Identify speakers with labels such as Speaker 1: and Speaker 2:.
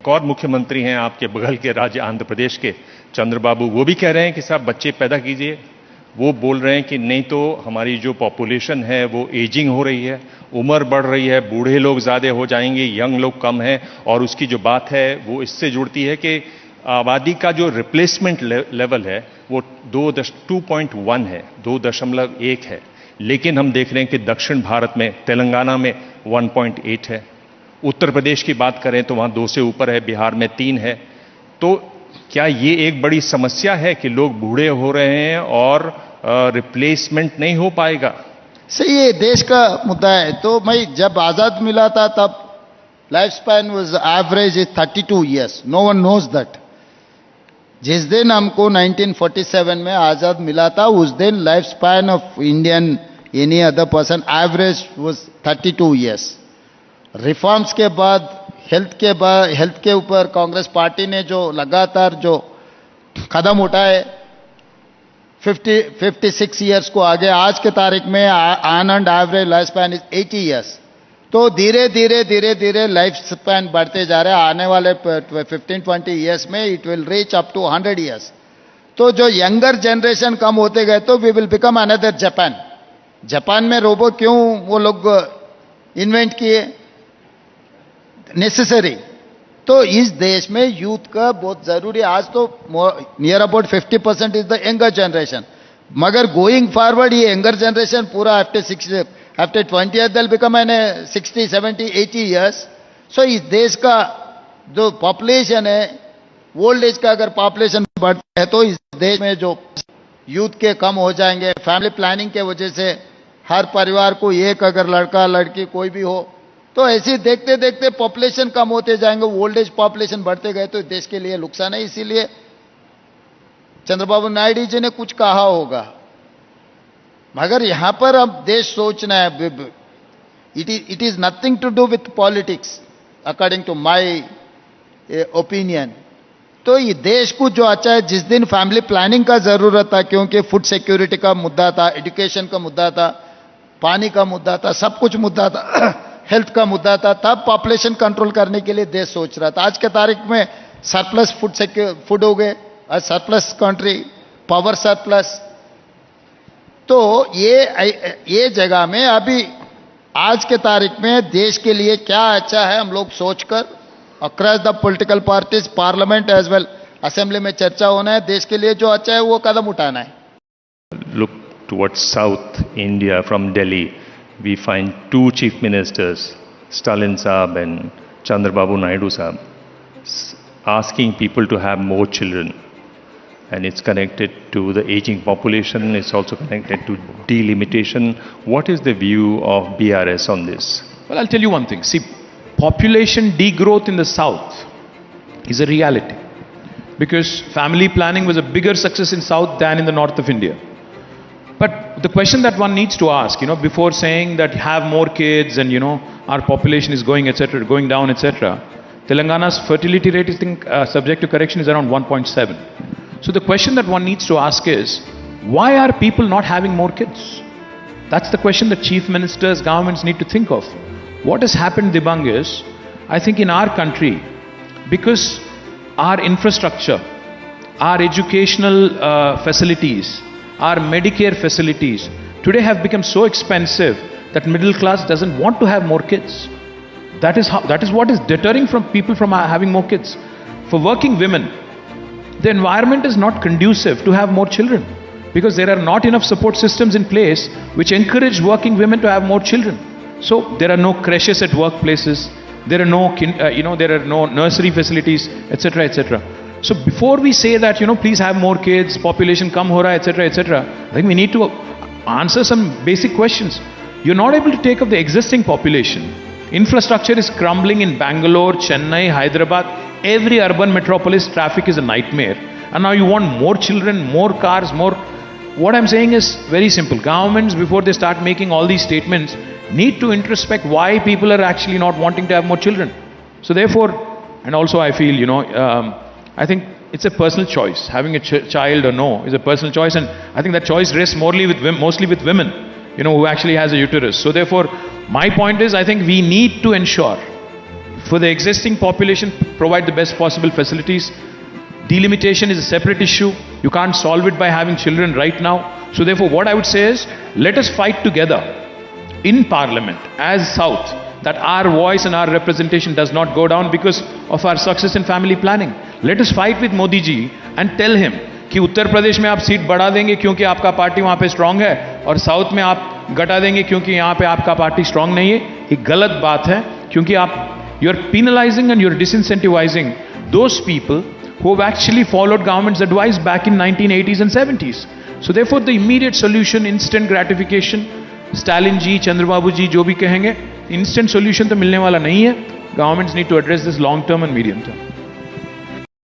Speaker 1: एक और मुख्यमंत्री हैं आपके बगल के राज्य आंध्र प्रदेश के चंद्रबाबू, वो भी कह रहे हैं कि साहब बच्चे पैदा कीजिए। वो बोल रहे हैं कि नहीं तो हमारी जो पॉपुलेशन है वो एजिंग हो रही है, उम्र बढ़ रही है, बूढ़े लोग ज़्यादा हो जाएंगे, यंग लोग कम है। और उसकी जो बात है वो इससे जुड़ती है कि आबादी का जो रिप्लेसमेंट लेवल है वो 2.1 है, 2.1 है। लेकिन हम देख रहे हैं कि दक्षिण भारत में तेलंगाना में 1.8 है, उत्तर प्रदेश की बात करें तो वहां 2 से ऊपर है, बिहार में 3 है। तो क्या ये एक बड़ी समस्या है कि लोग बूढ़े हो रहे हैं और रिप्लेसमेंट नहीं हो पाएगा?
Speaker 2: सही, ये देश का मुद्दा है। तो मैं जब आजाद मिला था तब life span was average 32 years. No one knows that. जिस दिन हमको 1947 में आजाद मिला था उस दिन life span of Indian any other person average was 32 years. Reforms के बाद हेल्थ के ऊपर कांग्रेस पार्टी ने जो लगातार जो कदम उठाए 56 इयर्स को आगे, आज के तारीख में on and average life span is 80 years. तो धीरे धीरे लाइफ स्पैन बढ़ते जा रहे हैं। आने वाले 15-20 इयर्स में it will reach up to 100 years. तो जो यंगर जनरेशन कम होते गए तो we will become another Japan. Japan में रोबो क्यों वो लोग इन्वेंट किए? नेसेसरी। तो इस देश में यूथ का बहुत जरूरी। आज तो near about 50% is the younger generation, मगर गोइंग फॉरवर्ड ये यंगर जनरेशन पूरा after 20 years they'll become 60, 70, 80 years. सो इस देश का जो पॉपुलेशन है, ओल्ड एज का अगर पॉपुलेशन बढ़ता है तो इस देश में जो यूथ के कम हो जाएंगे। फैमिली प्लानिंग के वजह से हर परिवार को एक अगर लड़का लड़की कोई भी हो तो ऐसे देखते देखते पॉपुलेशन कम होते जाएंगे, ओल्ड एज पॉपुलेशन बढ़ते गए तो देश के लिए नुकसान है। इसीलिए चंद्रबाबू नायडू जी ने कुछ कहा होगा, मगर यहां पर अब देश सोचना है। It is nothing to do with politics according to my opinion. तो ये देश को जो अच्छा है, जिस दिन फैमिली प्लानिंग का जरूरत था, क्योंकि फूड सिक्योरिटी का मुद्दा था, एजुकेशन का मुद्दा था, पानी का मुद्दा था, सब कुछ मुद्दा था, हेल्थ का मुद्दा था, तब पॉपुलेशन कंट्रोल करने के लिए देश सोच रहा था। आज के तारीख में सरप्लस फूड हो गए, सरप्लस कंट्री, पावर सरप्लस। तो ये जगह में अभी आज के तारीख में देश के लिए क्या अच्छा है, हम लोग सोचकर across the political parties, parliament as well assembly में चर्चा होना है। देश के लिए जो अच्छा है वो कदम उठाना है।
Speaker 1: Look towards South India from Delhi. We find 2 chief ministers, Stalin Saab and Chandrababu Naidu Saab, asking people to have more children. And it's connected to the aging population. It's also connected to delimitation. What is the view of BRS on this?
Speaker 3: Well, I'll tell you one thing. See, population degrowth in the South is a reality. Because family planning was a bigger success in South than in the North of India. But the question that one needs to ask, before saying that have more kids and, our population is going, etc., going down, etc., Telangana's fertility rate is, subject to correction, is around 1.7. So the question that one needs to ask is, why are people not having more kids? That's the question that chief ministers, governments need to think of. What has happened, Dibang, is, I think in our country, because our infrastructure, our educational facilities, our Medicare facilities today have become so expensive that middle class doesn't want to have more kids. That is what is deterring from people from having more kids. For working women, the environment is not conducive to have more children because there are not enough support systems in place which encourage working women to have more children. So there are no creches at workplaces, there are no nursery facilities, etc., etc. So before we say that, please have more kids, population come ho raha, etc., etc., I think we need to answer some basic questions. You're not able to take up the existing population. Infrastructure is crumbling in Bangalore, Chennai, Hyderabad. Every urban metropolis, traffic is a nightmare. And now you want more children, more cars, more. What I'm saying is very simple. Governments, before they start making all these statements, need to introspect why people are actually not wanting to have more children. So therefore, and also I feel, I think it's a personal choice. Having a child or no is a personal choice, and I think that choice rests mostly with women, who actually has a uterus. So therefore, my point is, I think we need to ensure For the existing population, provide the best possible facilities. Delimitation is a separate issue. You can't solve it by having children right now. So therefore, what I would say is, let us fight together in Parliament as South, that our voice and our representation does not go down because of our success in family planning. Let us fight with Modi ji and tell him कि उत्तर प्रदेश में आप seat बढ़ा देंगे क्योंकि आपका party वहां पे strong है, और साउथ में आप घटा देंगे क्योंकि यहां पे आपका पार्टी स्ट्रांग नहीं है. ये गलत बात है, क्योंकि आप you are penalizing and you're disincentivizing those people who have actually followed government's advice back in 1980s and 70s. So therefore the immediate solution, instant gratification, Stalin ji, Chandrababu ji जो भी कहेंगे, instant solution तो मिलने वाला नहीं है. Governments need to address this long term and medium term.